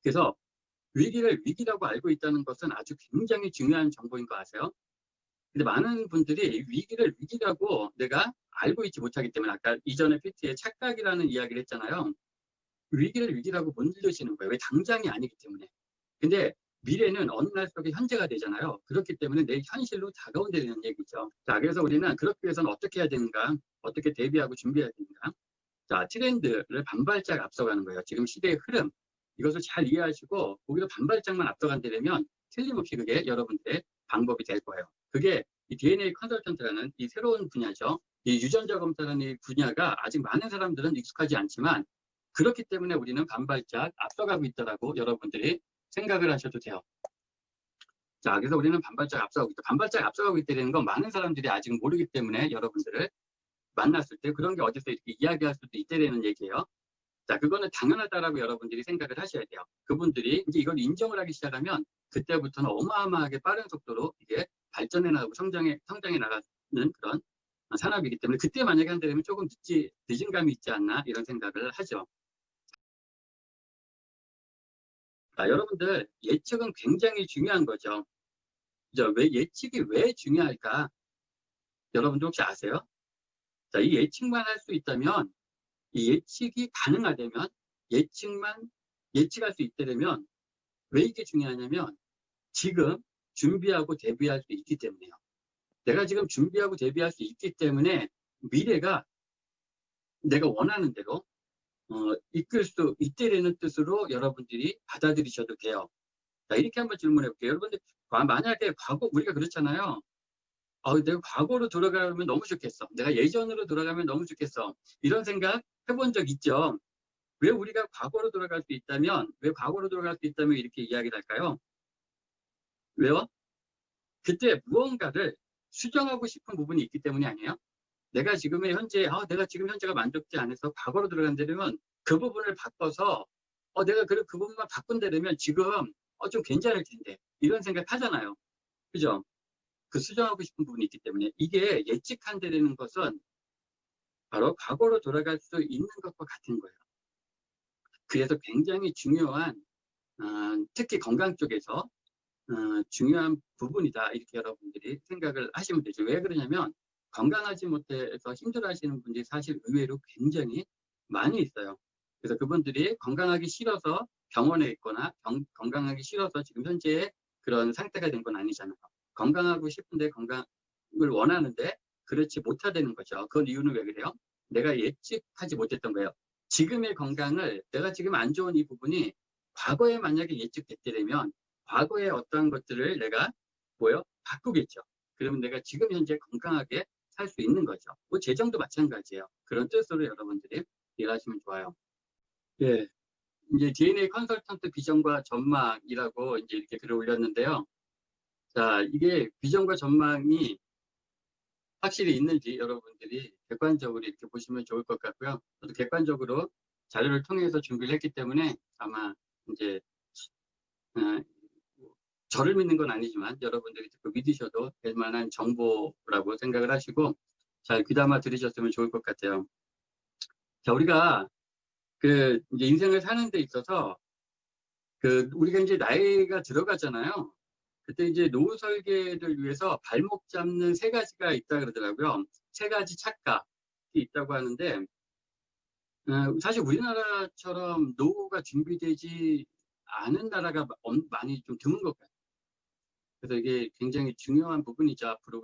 그래서 위기를 위기라고 알고 있다는 것은 아주 굉장히 중요한 정보인 거 아세요? 근데 많은 분들이 위기를 위기라고 내가 알고 있지 못하기 때문에 아까 이전에 PT에 착각이라는 이야기를 했잖아요. 위기를 위기라고 못 느끼시는 거예요. 왜? 당장이 아니기 때문에. 근데 미래는 어느 날 속에 현재가 되잖아요. 그렇기 때문에 내 현실로 다가온다는 얘기죠. 자, 그래서 우리는 그렇기 위해서는 어떻게 해야 되는가? 어떻게 대비하고 준비해야 되는가? 자, 트렌드를 반발짝 앞서가는 거예요. 지금 시대의 흐름. 이것을 잘 이해하시고 거기서 반발짝만 앞서간다면 틀림없이 그게 여러분들의 방법이 될 거예요. 그게 이 DNA 컨설턴트라는 이 새로운 분야죠. 이 유전자 검사라는 이 분야가 아직 많은 사람들은 익숙하지 않지만 그렇기 때문에 우리는 반발짝 앞서가고 있다라고 여러분들이 생각을 하셔도 돼요. 자, 그래서 우리는 반발짝 앞서가고 있다. 반발짝 앞서가고 있다는 건 많은 사람들이 아직 모르기 때문에 여러분들을 만났을 때 그런 게 어디서 이렇게 이야기할 수도 있다는 얘기예요. 자, 그거는 당연하다라고 여러분들이 생각을 하셔야 돼요. 그분들이 이제 이걸 인정을 하기 시작하면 그때부터는 어마어마하게 빠른 속도로 이게 발전해 나가고 성장해 나가는 그런 산업이기 때문에 그때 만약에 한다면 조금 늦은 감이 있지 않나 이런 생각을 하죠. 자, 여러분들 예측은 굉장히 중요한 거죠. 왜 예측이 왜 중요할까? 여러분들 혹시 아세요? 자, 이 예측만 할 수 있다면 이 예측이 가능하다면 예측할 수 있다면 왜 이게 중요하냐면 지금 준비하고 대비할 수 있기 때문에요. 내가 지금 준비하고 대비할 수 있기 때문에 미래가 내가 원하는 대로 이끌 수 있다는 뜻으로 여러분들이 받아들이셔도 돼요. 자, 이렇게 한번 질문해 볼게요. 여러분들 만약에 과거 우리가 그렇잖아요. 내가 과거로 돌아가면 너무 좋겠어. 내가 예전으로 돌아가면 너무 좋겠어. 이런 생각 해본 적 있죠? 왜 우리가 과거로 돌아갈 수 있다면, 왜 과거로 돌아갈 수 있다면 이렇게 이야기를 할까요? 왜요? 그때 무언가를 수정하고 싶은 부분이 있기 때문이 아니에요? 내가 지금의 현재, 내가 지금 현재가 만족지 않아서 과거로 들어간다면 그 부분을 바꿔서, 내가 그 부분만 바꾼다면 지금, 좀 괜찮을 텐데. 이런 생각 하잖아요. 그죠? 그 수정하고 싶은 부분이 있기 때문에 이게 예측한다는 것은 바로 과거로 돌아갈 수 있는 것과 같은 거예요. 그래서 굉장히 중요한, 특히 건강 쪽에서 중요한 부분이다. 이렇게 여러분들이 생각을 하시면 되죠. 왜 그러냐면 건강하지 못해서 힘들어하시는 분들이 사실 의외로 굉장히 많이 있어요. 그래서 그분들이 건강하기 싫어서 병원에 있거나 건강하기 싫어서 지금 현재 그런 상태가 된 건 아니잖아요. 건강하고 싶은데 건강을 원하는데 그렇지 못하다는 거죠. 그 이유는 왜 그래요? 내가 예측하지 못했던 거예요. 지금의 건강을 내가 지금 안 좋은 이 부분이 과거에 만약에 예측됐다면 과거의 어떠한 것들을 내가 바꾸겠죠. 그러면 내가 지금 현재 건강하게 살 수 있는 거죠. 뭐 재정도 마찬가지예요. 그런 뜻으로 여러분들이 이해하시면 좋아요. 예. 이제 DNA 컨설턴트 비전과 전망이라고 이제 이렇게 글을 올렸는데요. 자, 이게 비전과 전망이 확실히 있는지 여러분들이 객관적으로 이렇게 보시면 좋을 것 같고요. 저도 객관적으로 자료를 통해서 준비를 했기 때문에 아마 이제 저를 믿는 건 아니지만 여러분들이 듣고 믿으셔도 될 만한 정보라고 생각을 하시고 잘 귀담아 들으셨으면 좋을 것 같아요. 자, 우리가 이제 인생을 사는 데 있어서 우리가 이제 나이가 들어가잖아요. 그때 이제 노후 설계를 위해서 발목 잡는 세 가지가 있다 그러더라고요. 세 가지 착각이 있다고 하는데 사실 우리나라처럼 노후가 준비되지 않은 나라가 많이 좀 드문 것 같아요. 그래서 이게 굉장히 중요한 부분이죠. 앞으로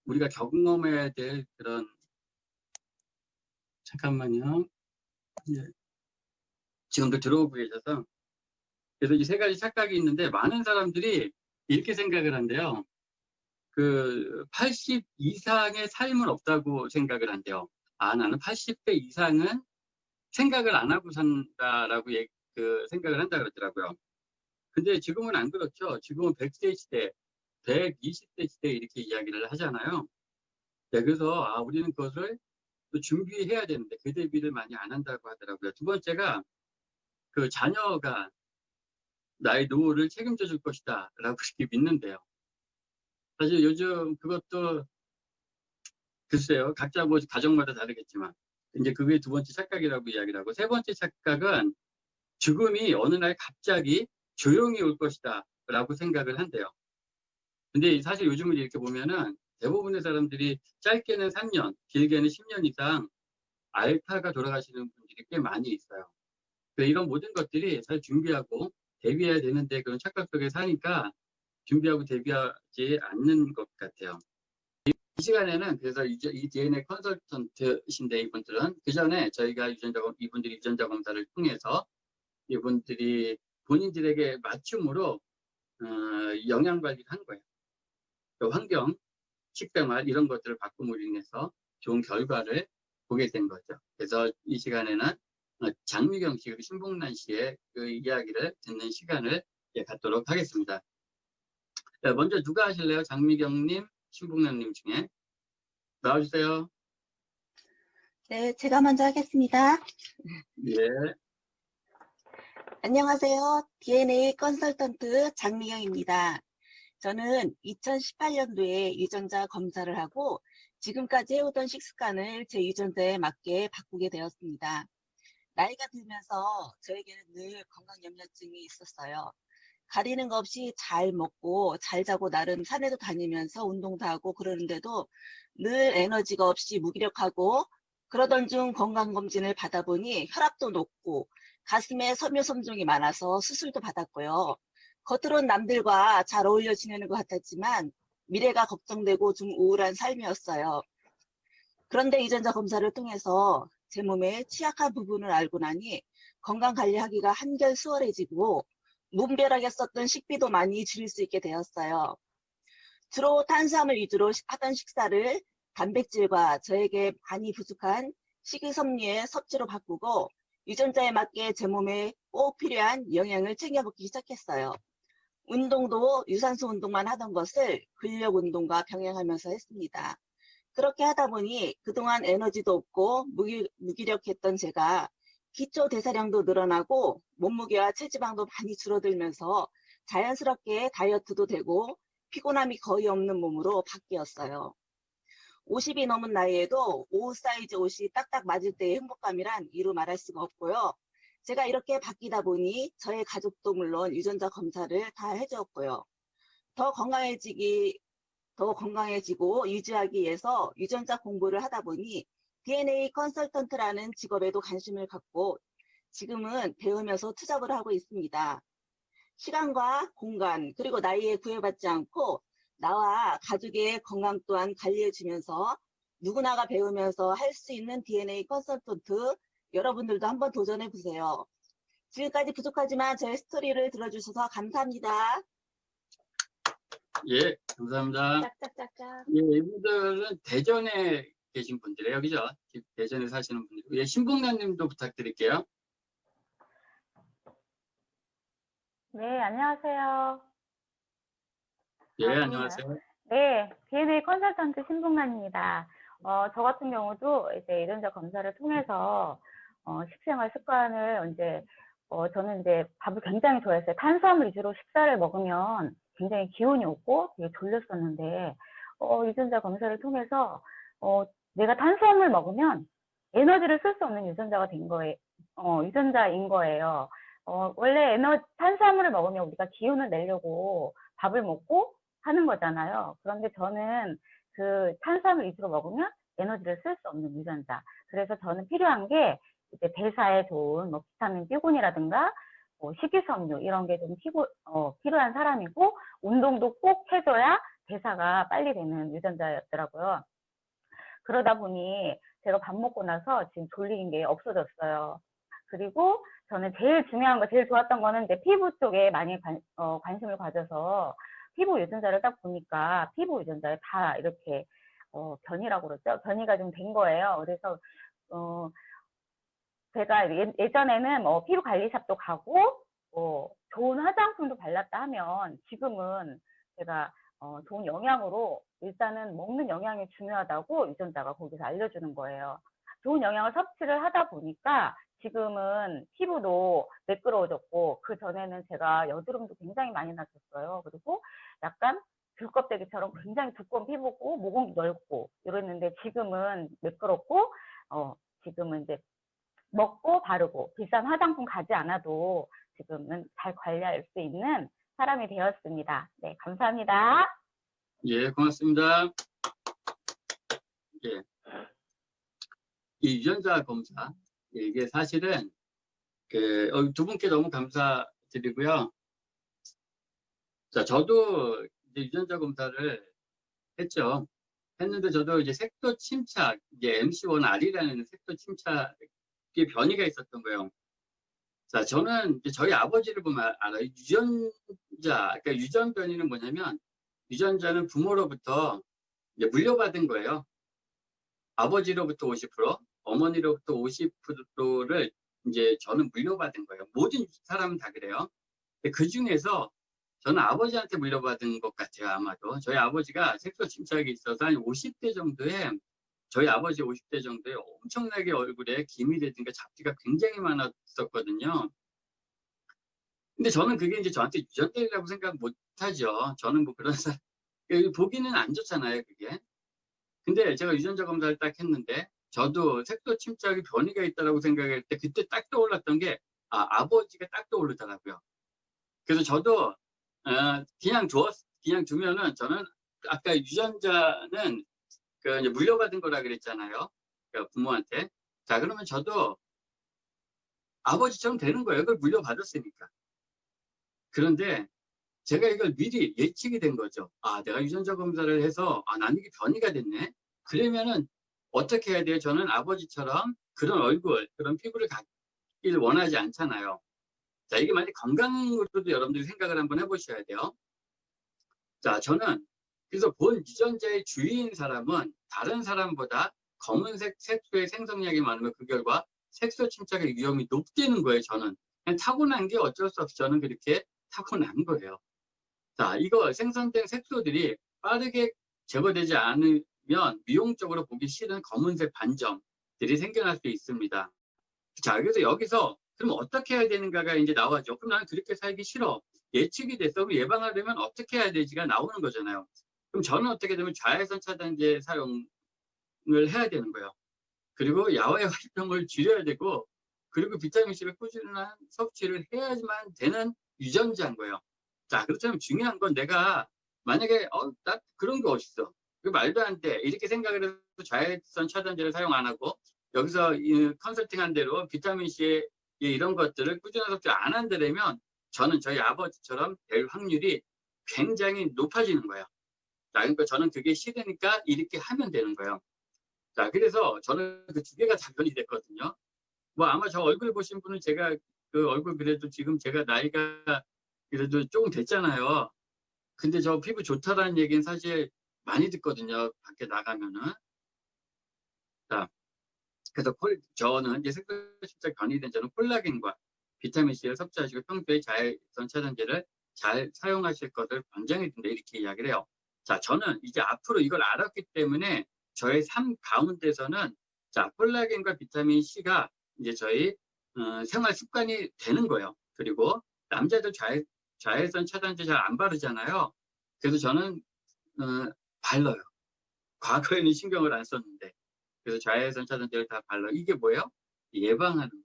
우리가 경험해야 될 그런, 잠깐만요. 예. 지금도 들어오고 계셔서. 그래서 이 세 가지 착각이 있는데 많은 사람들이 이렇게 생각을 한대요. 80 이상의 삶은 없다고 생각을 한대요. 나는 80대 이상은 생각을 안 하고 산다라고 생각을 한다 그러더라고요. 근데 지금은 안 그렇죠. 지금은 100세 시대, 120세 시대 이렇게 이야기를 하잖아요. 네, 그래서 우리는 그것을 또 준비해야 되는데 그 대비를 많이 안 한다고 하더라고요. 두 번째가 자녀가 나의 노후를 책임져 줄 것이다 라고 그렇게 믿는데요. 사실 요즘 그것도 글쎄요. 각자 가정마다 다르겠지만 이제 그게 두 번째 착각이라고 이야기를 하고 세 번째 착각은 죽음이 어느 날 갑자기 조용히 올 것이다 라고 생각을 한대요. 근데 사실 요즘은 이렇게 보면은 대부분의 사람들이 짧게는 3년, 길게는 10년 이상 앓다가 돌아가시는 분들이 꽤 많이 있어요. 이런 모든 것들이 사실 준비하고 대비해야 되는데 그런 착각 속에 사니까 준비하고 대비하지 않는 것 같아요. 이 시간에는 그래서 이 DNA 컨설턴트신데 이분들은 그 전에 저희가 이분들이 유전자 검사를 통해서 이분들이 본인들에게 맞춤으로 영양 관리를 한 거예요. 환경, 식생활 이런 것들을 바꿈으로 인해서 좋은 결과를 보게 된 거죠. 그래서 이 시간에는 장미경 씨 그리고 신봉란 씨의 그 이야기를 듣는 시간을 갖도록 하겠습니다. 먼저 누가 하실래요? 장미경님, 신봉란님 중에 나와주세요. 네, 제가 먼저 하겠습니다. 예. 안녕하세요. DNA 컨설턴트 장미경입니다. 저는 2018년도에 유전자 검사를 하고 지금까지 해오던 식습관을 제 유전자에 맞게 바꾸게 되었습니다. 나이가 들면서 저에게는 늘 건강 염려증이 있었어요. 가리는 거 없이 잘 먹고 잘 자고 나름 산에도 다니면서 운동도 하고 그러는데도 늘 에너지가 없이 무기력하고 그러던 중 건강검진을 받아보니 혈압도 높고 가슴에 섬유섬중이 많아서 수술도 받았고요. 겉으론 남들과 잘 어울려 지내는 것 같았지만 미래가 걱정되고 좀 우울한 삶이었어요. 그런데 유전자 검사를 통해서 제 몸의 취약한 부분을 알고 나니 건강관리하기가 한결 수월해지고 무분별하게 썼던 식비도 많이 줄일 수 있게 되었어요. 주로 탄수화물 위주로 하던 식사를 단백질과 저에게 많이 부족한 식이섬유의 섭취로 바꾸고 유전자에 맞게 제 몸에 꼭 필요한 영양을 챙겨 먹기 시작했어요. 운동도 유산소 운동만 하던 것을 근력 운동과 병행하면서 했습니다. 그렇게 하다 보니 그동안 에너지도 없고 무기력했던 제가 기초 대사량도 늘어나고 몸무게와 체지방도 많이 줄어들면서 자연스럽게 다이어트도 되고 피곤함이 거의 없는 몸으로 바뀌었어요. 50이 넘은 나이에도 옷 사이즈 옷이 딱딱 맞을 때의 행복감이란 이루 말할 수가 없고요. 제가 이렇게 바뀌다 보니 저의 가족도 물론 유전자 검사를 다 해주었고요. 더 건강해지고 유지하기 위해서 유전자 공부를 하다 보니 DNA 컨설턴트라는 직업에도 관심을 갖고 지금은 배우면서 투잡을 하고 있습니다. 시간과 공간 그리고 나이에 구애받지 않고 나와 가족의 건강 또한 관리해주면서 누구나가 배우면서 할 수 있는 DNA 컨설턴트 여러분들도 한번 도전해보세요. 지금까지 부족하지만 저의 스토리를 들어주셔서 감사합니다. 예, 감사합니다. 짝짝짝짝. 예, 이분들은 대전에 계신 분들이에요. 그죠? 대전에 사시는 분들. 예, 신봉란 님도 부탁드릴게요. 네, 안녕하세요. 예, 안녕하세요. 네, DNA 컨설턴트 신봉란입니다. 저 같은 경우도 이제 유전자 검사를 통해서 식생활 습관을 저는 이제 밥을 굉장히 좋아했어요. 탄수화물 위주로 식사를 먹으면 굉장히 기운이 없고 되게 졸렸었는데 유전자 검사를 통해서 내가 탄수화물 먹으면 에너지를 쓸 수 없는 유전자가 된 거예요. 유전자인 거예요. 원래 탄수화물을 먹으면 우리가 기운을 내려고 밥을 먹고 하는 거잖아요. 그런데 저는 그 탄수화물 위주로 먹으면 에너지를 쓸 수 없는 유전자. 그래서 저는 필요한 게 이제 대사에 좋은 뭐 비타민 B군이라든가 뭐 식이섬유 이런 게 좀 필요한 사람이고 운동도 꼭 해줘야 대사가 빨리 되는 유전자였더라고요. 그러다 보니 제가 밥 먹고 나서 지금 졸리는 게 없어졌어요. 그리고 저는 제일 좋았던 거는 이제 피부 쪽에 많이 관심을 가져서 피부 유전자를 딱 보니까 피부 유전자에 다 이렇게 변이라고 그러죠. 변이가 좀 된 거예요. 그래서 제가 예전에는 뭐 피부 관리샵도 가고 좋은 화장품도 발랐다 하면 지금은 제가 좋은 영양으로 일단은 먹는 영양이 중요하다고 유전자가 거기서 알려주는 거예요. 좋은 영양을 섭취를 하다 보니까 지금은 피부도 매끄러워졌고 그 전에는 제가 여드름도 굉장히 많이 났었어요. 그리고 약간 귤껍데기처럼 굉장히 두꺼운 피부고 모공도 넓고 이랬는데 지금은 매끄럽고 지금은 이제 먹고 바르고 비싼 화장품 가지 않아도 지금은 잘 관리할 수 있는 사람이 되었습니다. 네, 감사합니다. 예, 고맙습니다. 예. 이 유전자 검사, 이게 사실은 두 분께 너무 감사드리고요. 자, 저도 이제 유전자 검사를 했죠. 했는데 저도 이제 색소 침착, 이제 MC1R이라는 색소 침착의 변이가 있었던 거예요. 자, 저는 이제 저희 아버지를 보면 알아요. 그러니까 유전 변이는 뭐냐면, 유전자는 부모로부터 이제 물려받은 거예요. 아버지로부터 50%, 어머니로부터 50%를 이제 저는 물려받은 거예요. 모든 사람은 다 그래요. 근데 그 중에서 저는 아버지한테 물려받은 것 같아요, 아마도. 저희 아버지가 색소 침착이 있어서 한 50대 정도에, 저희 아버지 50대 정도에 엄청나게 얼굴에 기미라든가 잡티가 굉장히 많았었거든요. 근데 저는 그게 이제 저한테 유전자라고 생각 못 하죠. 저는 뭐 그런 사람, 보기는 안 좋잖아요, 그게. 근데 제가 유전자 검사를 딱 했는데, 저도 색소 침착이 변이가 있다고 생각할 때, 그때 딱 떠올랐던 게, 아버지가 딱 떠오르더라고요. 그래서 저도, 그냥 두면은, 저는 아까 유전자는 이제 물려받은 거라 그랬잖아요. 그러니까 부모한테. 자, 그러면 저도 아버지처럼 되는 거예요. 그걸 물려받았으니까. 그런데 제가 이걸 미리 예측이 된 거죠. 내가 유전자 검사를 해서, 나는 이게 변이가 됐네. 그러면은 어떻게 해야 돼요? 저는 아버지처럼 그런 얼굴, 그런 피부를 갖기를 원하지 않잖아요. 자, 이게 만약 건강으로도 여러분들이 생각을 한번 해보셔야 돼요. 자, 저는 그래서 본 유전자의 주위인 사람은 다른 사람보다 검은색 색소의 생성량이 많으면 그 결과 색소 침착의 위험이 높다는 거예요, 저는. 그냥 타고난 게 어쩔 수 없이 저는 그렇게 타고난 거예요. 자, 이거 생성된 색소들이 빠르게 제거되지 않으면 미용적으로 보기 싫은 검은색 반점들이 생겨날 수 있습니다. 자, 그래서 여기서 그럼 어떻게 해야 되는가가 이제 나와죠. 그럼 나는 그렇게 살기 싫어. 예측이 됐어. 그럼 예방하려면 어떻게 해야 되지가 나오는 거잖아요. 그럼 저는 어떻게 되면 자외선 차단제 사용을 해야 되는 거예요. 그리고 야외 활동을 줄여야 되고, 그리고 비타민C를 꾸준한 섭취를 해야지만 되는 유전자인 거예요. 자, 그렇다면 중요한 건 내가 만약에 나 그런 거 어딨어. 그 말도 안 돼. 이렇게 생각을 해서 자외선 차단제를 사용 안 하고 여기서 컨설팅한 대로 비타민C의 이런 것들을 꾸준한 섭취를 안 한다면 저는 저희 아버지처럼 될 확률이 굉장히 높아지는 거예요. 자, 그러니까 저는 그게 싫으니까 이렇게 하면 되는 거예요. 자, 그래서 저는 그 두 개가 다 변이 됐거든요. 뭐 아마 저 얼굴 보신 분은 제가 그 얼굴 그래도 지금 제가 나이가 그래도 조금 됐잖아요. 근데 저 피부 좋다라는 얘기는 사실 많이 듣거든요. 밖에 나가면은. 자, 그래서 저는 이제 색소 침착 변이된 저는 콜라겐과 비타민C를 섭취하시고 평소에 자외선 차단제를 잘 사용하실 것을 권장해 준다 이렇게 이야기를 해요. 자, 저는 이제 앞으로 이걸 알았기 때문에 저의 삶 가운데서는 자, 콜라겐과 비타민C가 이제 저희 생활 습관이 되는 거예요. 그리고 남자들 자외선 차단제 잘 안 바르잖아요. 그래서 저는 발라요. 과거에는 신경을 안 썼는데. 그래서 자외선 차단제를 다 발라. 이게 뭐예요? 예방하는 거예요.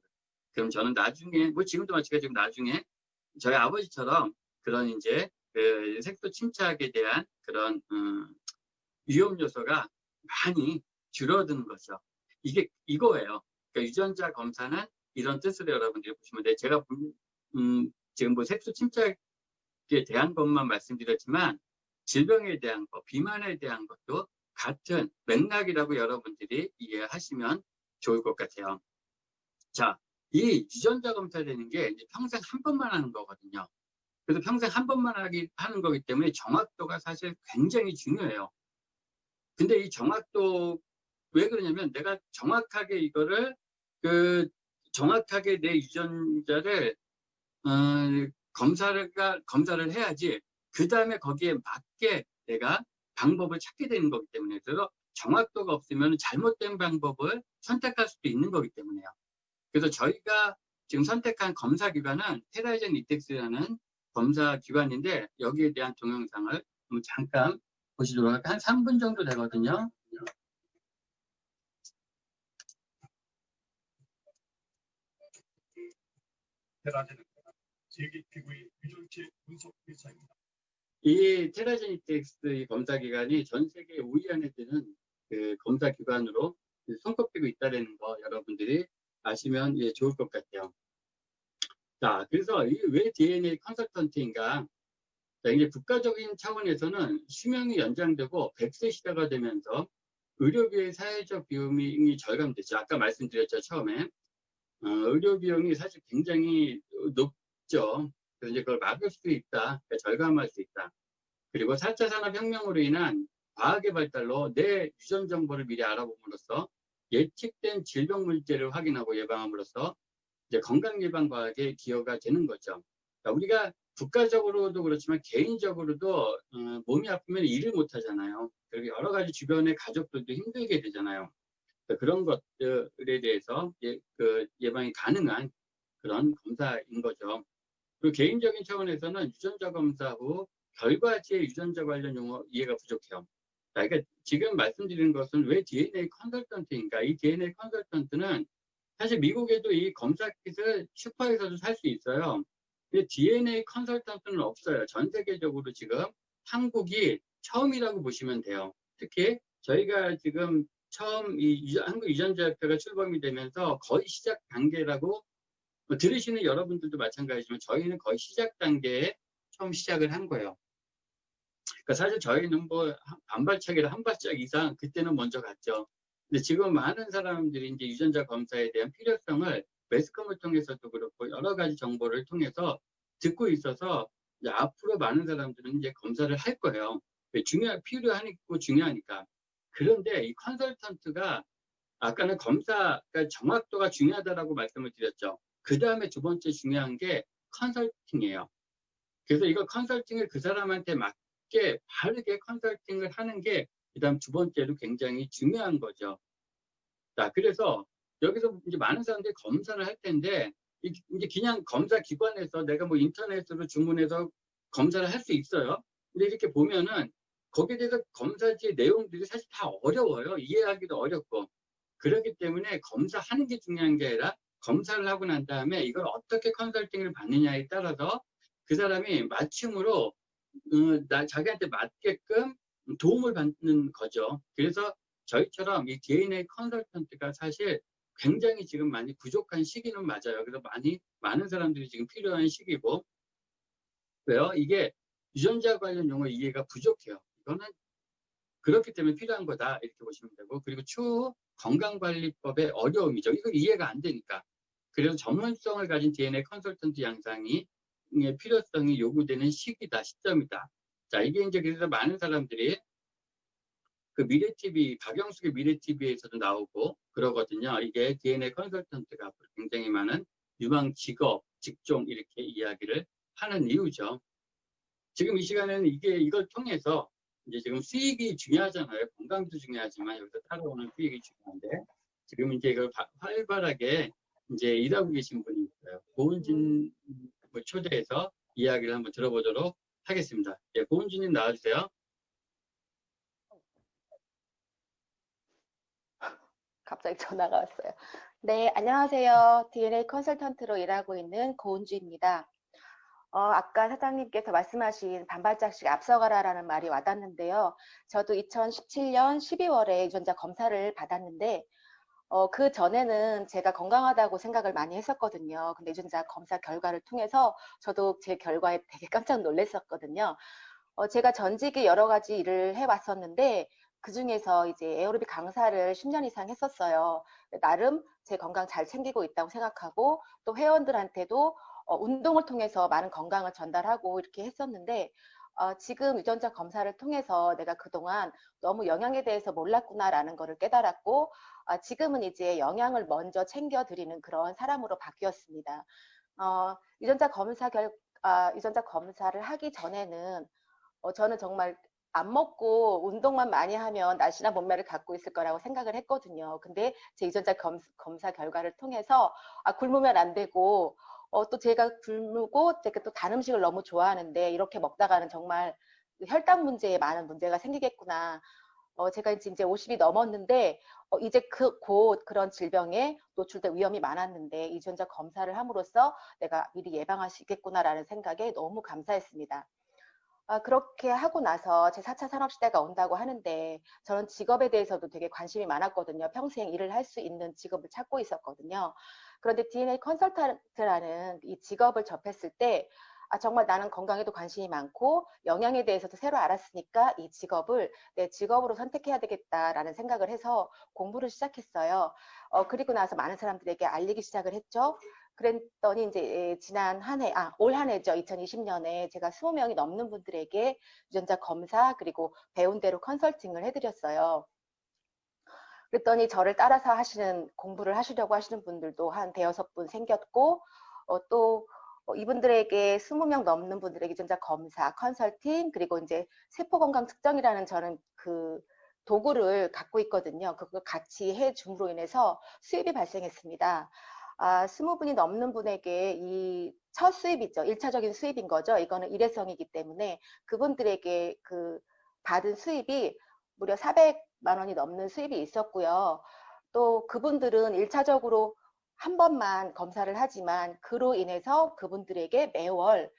그럼 저는 나중에, 뭐 지금도 마찬가지고 나중에 저희 아버지처럼 그런 이제 그 색소 침착에 대한 그런 위험 요소가 많이 줄어드는 거죠. 이게 이거예요. 그러니까 유전자 검사는 이런 뜻으로 여러분들이 보시면 돼요. 제가 지금 뭐 색소 침착에 대한 것만 말씀드렸지만 질병에 대한 것, 비만에 대한 것도 같은 맥락이라고 여러분들이 이해하시면 좋을 것 같아요. 자, 이 유전자 검사되는 게 이제 평생 한 번만 하는 거거든요. 그래서 평생 한 번만 하는 거기 때문에 정확도가 사실 굉장히 중요해요. 근데 이 정확도 왜 그러냐면 내가 정확하게 이거를 정확하게 내 유전자를 검사를 해야지 그 다음에 거기에 맞게 내가 방법을 찾게 되는 거기 때문에 그래서 정확도가 없으면 잘못된 방법을 선택할 수도 있는 거기 때문에요. 그래서 저희가 지금 선택한 검사 기관은 테라이젠 이텍스라는 검사 기관인데 여기에 대한 동영상을 잠깐 보시도록 할게요. 한 3분 정도 되거든요. 테라제는 세계 피부의 유전체 분석 회사입니다. 이 테라제니틱스 검사 기관이 전 세계 5위 안에 드는 그 검사 기관으로 손꼽히고 있다는 거 여러분들이 아시면 좋을 것 같아요. 자, 그래서 왜 DNA 컨설턴트인가? 자, 이제 국가적인 차원에서는 수명이 연장되고 100세 시대가 되면서 의료비의 사회적 비용이 절감되죠. 아까 말씀드렸죠, 처음에. 의료 비용이 사실 굉장히 높죠. 그래서 이제 그걸 막을 수 있다, 그러니까 절감할 수 있다. 그리고 4차 산업혁명으로 인한 과학의 발달로 내 유전 정보를 미리 알아봄으로써 예측된 질병 문제를 확인하고 예방함으로써 이제 건강 예방 과학에 기여가 되는 거죠. 그러니까 우리가 국가적으로도 그렇지만 개인적으로도 몸이 아프면 일을 못 하잖아요. 그리고 여러 가지 주변의 가족들도 힘들게 되잖아요. 그런 것들에 대해서 그 예방이 가능한 그런 검사인 거죠. 그리고 개인적인 차원에서는 유전자 검사 후 결과지의 유전자 관련 용어 이해가 부족해요. 그러니까 지금 말씀드리는 것은 왜 DNA 컨설턴트인가? 이 DNA 컨설턴트는 사실 미국에도 이 검사 킷을 슈퍼에서도 살 수 있어요. 근데 DNA 컨설턴트는 없어요. 전 세계적으로 지금 한국이 처음이라고 보시면 돼요. 특히 저희가 지금 처음 이 한국유전자협회가 출범이 되면서 거의 시작 단계라고 들으시는 여러분들도 마찬가지지만 저희는 거의 시작 단계에 처음 시작을 한 거예요. 그러니까 사실 저희는 뭐 반발차기를 한 발짝 이상 그때는 먼저 갔죠. 근데 지금 많은 사람들이 이제 유전자 검사에 대한 필요성을 매스컴을 통해서도 그렇고 여러 가지 정보를 통해서 듣고 있어서 이제 앞으로 많은 사람들은 이제 검사를 할 거예요. 필요하고 중요하니까. 그런데 이 컨설턴트가 아까는 검사가 정확도가 중요하다라고 말씀을 드렸죠. 그 다음에 두 번째 중요한 게 컨설팅이에요. 그래서 이거 컨설팅을 그 사람한테 맞게 바르게 컨설팅을 하는 게 그다음 두 번째로 굉장히 중요한 거죠. 자, 그래서 여기서 이제 많은 사람들이 검사를 할 텐데 이제 그냥 검사 기관에서 내가 뭐 인터넷으로 주문해서 검사를 할 수 있어요. 근데 이렇게 보면은 거기에 대해서 검사지의 내용들이 사실 다 어려워요. 이해하기도 어렵고. 그렇기 때문에 검사하는 게 중요한 게 아니라 검사를 하고 난 다음에 이걸 어떻게 컨설팅을 받느냐에 따라서 그 사람이 맞춤으로 자기한테 맞게끔 도움을 받는 거죠. 그래서 저희처럼 이 DNA 컨설턴트가 사실 굉장히 지금 많이 부족한 시기는 맞아요. 그래서 많은 사람들이 지금 필요한 시기고, 왜요? 이게 유전자 관련 용어 이해가 부족해요. 이거는 그렇기 때문에 필요한 거다 이렇게 보시면 되고, 그리고 추후 건강관리법의 어려움이죠. 이거 이해가 안 되니까. 그래서 전문성을 가진 DNA 컨설턴트 양상이 필요성이 요구되는 시점이다. 자, 이게 이제 그래서 많은 사람들이 그 미래TV, 박영숙의 미래TV에서도 나오고 그러거든요. 이게 DNA 컨설턴트가 앞으로 굉장히 많은 유망 직업, 직종 이렇게 이야기를 하는 이유죠. 지금 이 시간에는 이걸 통해서 이제 지금 수익이 중요하잖아요. 건강도 중요하지만 여기서 따라오는 수익이 중요한데 지금 이제 이걸 활발하게 이제 일하고 계신 분이 있어요. 고은진 초대해서 이야기를 한번 들어보도록 하겠습니다. 예, 고은진님 나와주세요. 갑자기 전화가 왔어요. 네, 안녕하세요. DNA 컨설턴트로 일하고 있는 고은주입니다. 아까 사장님께서 말씀하신 반발짝씩 앞서가라라는 말이 와닿는데요. 저도 2017년 12월에 유전자 검사를 받았는데 그 전에는 제가 건강하다고 생각을 많이 했었거든요. 근데 유전자 검사 결과를 통해서 저도 제 결과에 되게 깜짝 놀랐었거든요. 제가 전직에 여러 가지 일을 해왔었는데 그 중에서 이제 에어로빅 강사를 10년 이상 했었어요. 나름 제 건강 잘 챙기고 있다고 생각하고 또 회원들한테도 운동을 통해서 많은 건강을 전달하고 이렇게 했었는데 지금 유전자 검사를 통해서 내가 그동안 너무 영양에 대해서 몰랐구나라는 거를 깨달았고 지금은 이제 영양을 먼저 챙겨드리는 그런 사람으로 바뀌었습니다. 유전자 검사를 하기 전에는 저는 정말 안 먹고 운동만 많이 하면 날씬한 몸매를 갖고 있을 거라고 생각을 했거든요. 근데 제 유전자 검사 결과를 통해서 굶으면 안 되고 또 제가 굶고 제가 또 단 음식을 너무 좋아하는데 이렇게 먹다가는 정말 혈당 문제에 많은 문제가 생기겠구나. 제가 이제 50이 넘었는데 이제 곧 그런 질병에 노출될 위험이 많았는데 유전자 검사를 함으로써 내가 미리 예방할 수 있겠구나라는 생각에 너무 감사했습니다. 그렇게 하고 나서 제 4차 산업시대가 온다고 하는데 저는 직업에 대해서도 되게 관심이 많았거든요. 평생 일을 할 수 있는 직업을 찾고 있었거든요. 그런데 DNA 컨설턴트라는 이 직업을 접했을 때 정말 나는 건강에도 관심이 많고 영양에 대해서도 새로 알았으니까 이 직업을 내 직업으로 선택해야 되겠다라는 생각을 해서 공부를 시작했어요. 그리고 나서 많은 사람들에게 알리기 시작을 했죠. 그랬더니 이제 지난 올 한 해죠. 2020년에 제가 20명이 넘는 분들에게 유전자 검사 그리고 배운 대로 컨설팅을 해드렸어요. 그랬더니 저를 따라서 공부를 하시려고 하시는 분들도 한 대여섯 분 생겼고 또 이분들에게 20명 넘는 분들에게 유전자 검사, 컨설팅 그리고 이제 세포 건강 측정이라는 저는 그 도구를 갖고 있거든요. 그걸 같이 해줌으로 인해서 수입이 발생했습니다. 20분이 넘는 분에게 이 첫 수입이죠. 1차적인 수입인 거죠. 이거는 일회성이기 때문에 그분들에게 그 받은 수입이 무려 400만 원이 넘는 수입이 있었고요. 또 그분들은 1차적으로 한 번만 검사를 하지만 그로 인해서 그분들에게 매월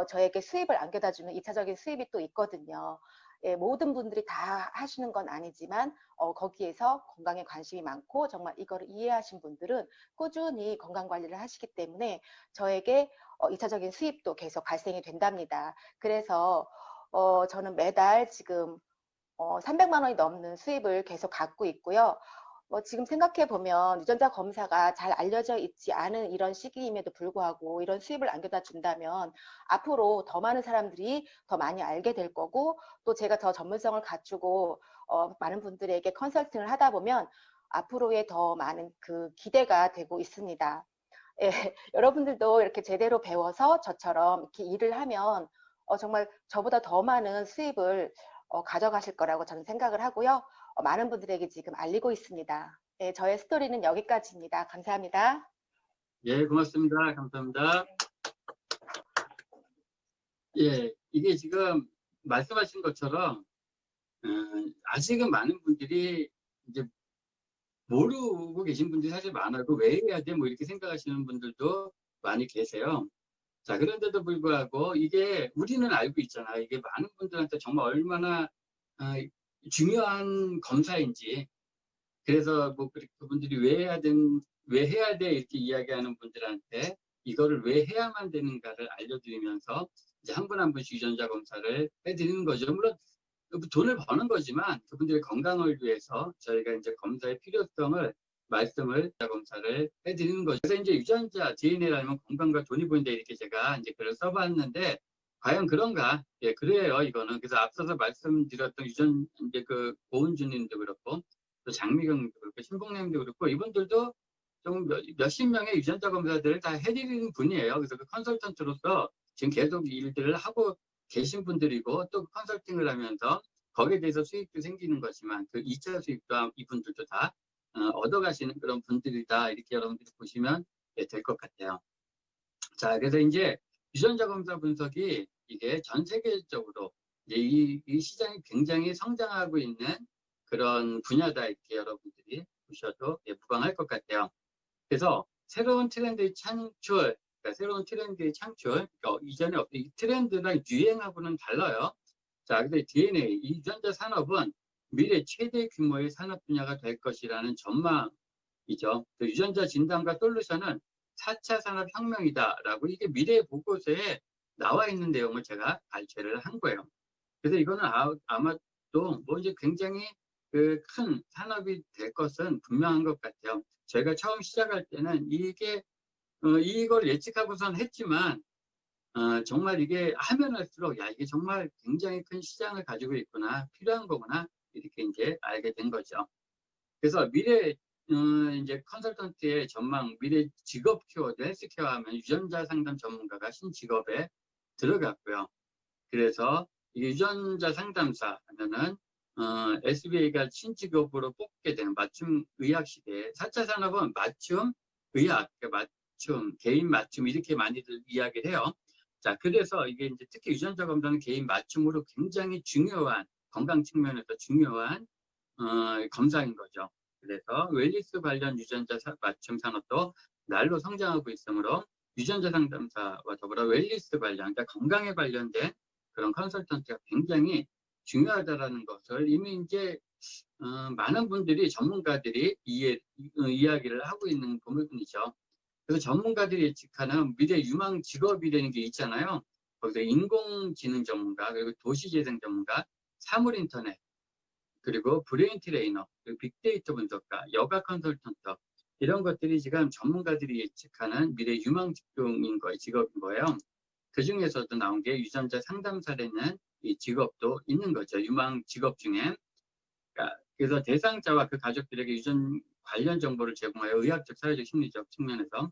저에게 수입을 안겨다주는 2차적인 수입이 또 있거든요. 예, 모든 분들이 다 하시는 건 아니지만 거기에서 건강에 관심이 많고 정말 이거를 이해하신 분들은 꾸준히 건강관리를 하시기 때문에 저에게 2차적인 수입도 계속 발생이 된답니다. 그래서 저는 매달 지금 300만 원이 넘는 수입을 계속 갖고 있고요. 지금 생각해보면 유전자 검사가 잘 알려져 있지 않은 이런 시기임에도 불구하고 이런 수입을 안겨다 준다면 앞으로 더 많은 사람들이 더 많이 알게 될 거고 또 제가 더 전문성을 갖추고 많은 분들에게 컨설팅을 하다 보면 앞으로의 더 많은 그 기대가 되고 있습니다. 예, 여러분들도 이렇게 제대로 배워서 저처럼 이렇게 일을 하면 정말 저보다 더 많은 수입을 가져가실 거라고 저는 생각을 하고요. 많은 분들에게 지금 알리고 있습니다. 네, 저의 스토리는 여기까지입니다. 감사합니다. 예, 고맙습니다. 감사합니다. 예, 이게 지금 말씀하신 것처럼 아직은 많은 분들이 이제 모르고 계신 분들이 사실 많아요. 왜 해야 돼? 뭐 이렇게 생각하시는 분들도 많이 계세요. 자, 그런데도 불구하고 이게 우리는 알고 있잖아. 이게 많은 분들한테 정말 얼마나 중요한 검사인지. 그래서 뭐 그분들이 왜 해야 돼? 이렇게 이야기하는 분들한테 이거를 왜 해야만 되는가를 알려드리면서 이제 한 분 한 분씩 유전자 검사를 해드리는 거죠. 물론 돈을 버는 거지만 그분들의 건강을 위해서 저희가 이제 검사의 필요성을 검사를 해드리는 거죠. 그래서 이제 유전자 DNA라면 건강과 돈이 보인다 이렇게 제가 이제 글을 써봤는데 과연 그런가? 예, 그래요, 이거는. 그래서 앞서서 말씀드렸던 이제 그 고은주님도 그렇고 또 장미경님도 그렇고 신봉님도 그렇고 이분들도 좀 몇십 명의 유전자 검사들을 다 해드리는 분이에요. 그래서 그 컨설턴트로서 지금 계속 일들을 하고 계신 분들이고 또 컨설팅을 하면서 거기에 대해서 수익도 생기는 거지만 그 2차 수익도 이분들도 다 얻어가시는 그런 분들이다. 이렇게 여러분들이 보시면 될 것 같아요. 자, 그래서 이제 유전자 검사 분석이 이게 전 세계적으로 이제 이 시장이 굉장히 성장하고 있는 그런 분야다. 이렇게 여러분들이 보셔도 무방할 것 같아요. 그래서 새로운 트렌드의 창출, 그러니까 이전에 없던 이 트렌드랑 유행하고는 달라요. 자, 근데 DNA, 이 유전자 산업은 미래 최대 규모의 산업 분야가 될 것이라는 전망이죠. 그 유전자 진단과 솔루션은 4차 산업혁명이다라고 이게 미래 보고서에 나와 있는 내용을 제가 발췌를 한 거예요. 그래서 이거는 아마도 뭐 이제 굉장히 그 큰 산업이 될 것은 분명한 것 같아요. 제가 처음 시작할 때는 이걸 예측하고선 했지만 정말 이게 하면 할수록 이게 정말 굉장히 큰 시장을 가지고 있구나, 필요한 거구나 이렇게 이제 알게 된 거죠. 그래서 미래 이제 컨설턴트의 전망, 미래 직업 키워드, 헬스케어 하면 유전자 상담 전문가가 신직업에 들어갔고요. 그래서 이게 유전자 상담사 하면은 SBA가 신직업으로 뽑게 되는 맞춤 의학 시대에 4차 산업은 맞춤 의학, 맞춤, 개인 맞춤 이렇게 많이들 이야기를 해요. 자, 그래서 이게 이제 특히 유전자 검사는 개인 맞춤으로 굉장히 중요한 건강 측면에서 중요한 검사인 거죠. 그래서 웰니스 관련 유전자 맞춤 산업도 날로 성장하고 있으므로 유전자 상담사와 더불어 웰니스 관련, 그러니까 건강에 관련된 그런 컨설턴트가 굉장히 중요하다라는 것을 이미 이제 많은 분들이 전문가들이 이야기를 하고 있는 부분이죠. 그래서 전문가들이 예측하는 미래 유망 직업이라는 게 있잖아요. 거기서 인공지능 전문가, 그리고 도시재생 전문가, 사물인터넷, 그리고 브레인 트레이너, 그리고 빅데이터 분석가, 여가 컨설턴트, 이런 것들이 지금 전문가들이 예측하는 미래 유망 직업인 거예요. 그 중에서도 나온 게 유전자 상담사라는 이 직업도 있는 거죠. 유망 직업 중에. 그래서 대상자와 그 가족들에게 유전 관련 정보를 제공하여 의학적, 사회적, 심리적 측면에서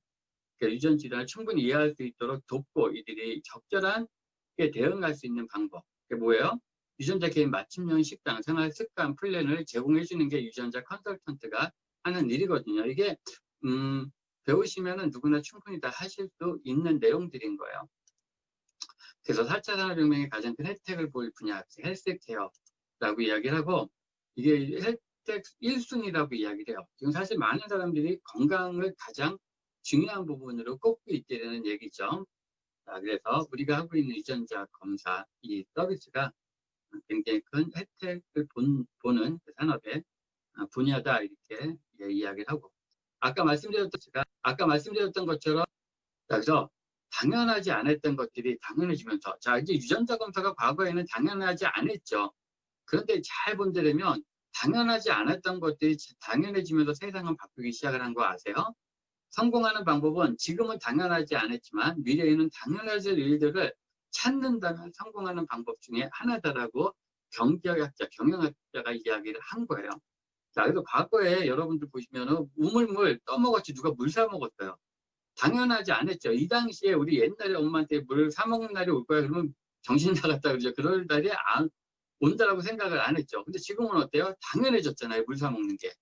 유전 질환을 충분히 이해할 수 있도록 돕고 이들이 적절하게 대응할 수 있는 방법. 그게 뭐예요? 유전자 개인 맞춤형 식단, 생활 습관 플랜을 제공해 주는 게 유전자 컨설턴트가 하는 일이거든요. 이게 배우시면은 누구나 충분히 다 하실 수 있는 내용들인 거예요. 그래서 4차 산업혁명의 가장 큰 혜택을 볼 분야, 헬스케어라고 이야기를 하고, 이게 혜택 1순위라고 이야기를 해요. 지금 사실 많은 사람들이 건강을 가장 중요한 부분으로 꼽고 있다는 얘기죠. 자, 그래서 우리가 하고 있는 유전자 검사 이 서비스가 굉장히 큰 혜택을 보는 산업의 분야다, 이렇게 이야기를 하고, 아까 말씀드렸던 것처럼, 그래서 당연하지 않았던 것들이 당연해지면서, 자, 이제 유전자 검사가 과거에는 당연하지 않았죠. 그런데 잘 본다면 당연하지 않았던 것들이 당연해지면서 세상은 바뀌기 시작을 한 거 아세요? 성공하는 방법은 지금은 당연하지 않았지만 미래에는 당연해질 일들을 찾는다면 성공하는 방법 중에 하나다라고 경제학자, 경영학자가 이야기를 한 거예요. 자, 그래서 과거에 여러분들 보시면은 우물물 떠먹었지 누가 물 사 먹었어요. 당연하지 않았죠. 이 당시에 우리 옛날에 엄마한테 물 사 먹는 날이 올 거야 그러면 정신 나갔다 그러죠. 그럴 날이 온다라고 생각을 안 했죠. 근데 지금은 어때요? 당연해졌잖아요. 물 사 먹는 게.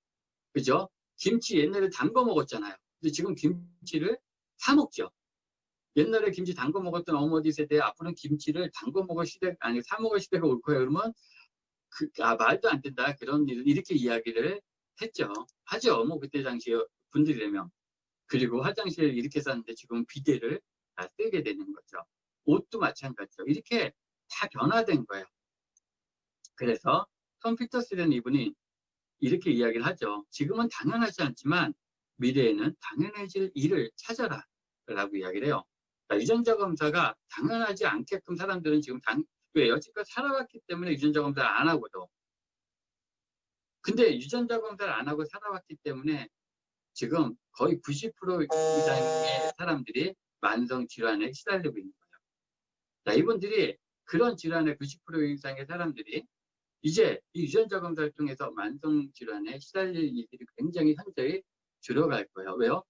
그죠? 김치 옛날에 담궈 먹었잖아요. 근데 지금 김치를 사 먹죠. 옛날에 김치 담궈 먹었던 어머니 세대 앞으로는 김치를 담궈 먹을 시대, 아니 사 먹을 시대가 올 거예요. 그러면 말도 안 된다. 그런 일을 이렇게 이야기를 했죠. 하죠. 뭐 그때 당시에 분들이라면. 그리고 화장실을 이렇게 쌌는데 지금 비데를 다 쓰게 되는 거죠. 옷도 마찬가지죠. 이렇게 다 변화된 거예요. 그래서 톰 피터스라는 이분이 이렇게 이야기를 하죠. 지금은 당연하지 않지만 미래에는 당연해질 일을 찾아라 라고 이야기를 해요. 유전자 검사가 당연하지 않게끔 사람들은 지금 왜 여지껏 살아왔기 때문에 유전자 검사를 안 하고도, 근데 유전자 검사를 안 하고 살아왔기 때문에 지금 거의 90% 이상의 사람들이 만성 질환에 시달리고 있는 거예요. 자, 이분들이 그런 질환의 90% 이상의 사람들이 이제 이 유전자 검사를 통해서 만성 질환에 시달릴 일들이 굉장히 현저히 줄어갈 거예요. 왜요?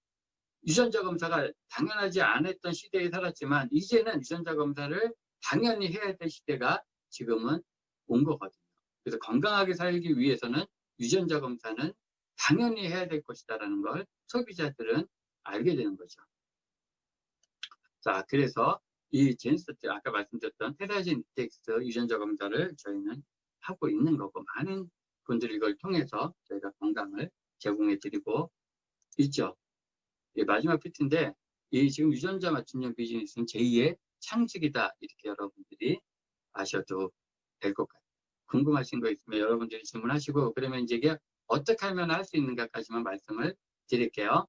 유전자 검사가 당연하지 않았던 시대에 살았지만 이제는 유전자 검사를 당연히 해야 될 시대가 지금은 온 거거든요. 그래서 건강하게 살기 위해서는 유전자 검사는 당연히 해야 될 것이다라는 걸 소비자들은 알게 되는 거죠. 자, 그래서 이 제니스트 아까 말씀드렸던 테라진 텍스 유전자 검사를 저희는 하고 있는 거고, 많은 분들이 이걸 통해서 저희가 건강을 제공해 드리고 있죠. 마지막 PT인데, 이 지금 유전자 맞춤형 비즈니스는 제2의 창직이다, 이렇게 여러분들이 아셔도 될 것 같아요. 궁금하신 거 있으면 여러분들이 질문하시고, 그러면 이제 이게 어떻게 하면 할 수 있는가까지만 말씀을 드릴게요.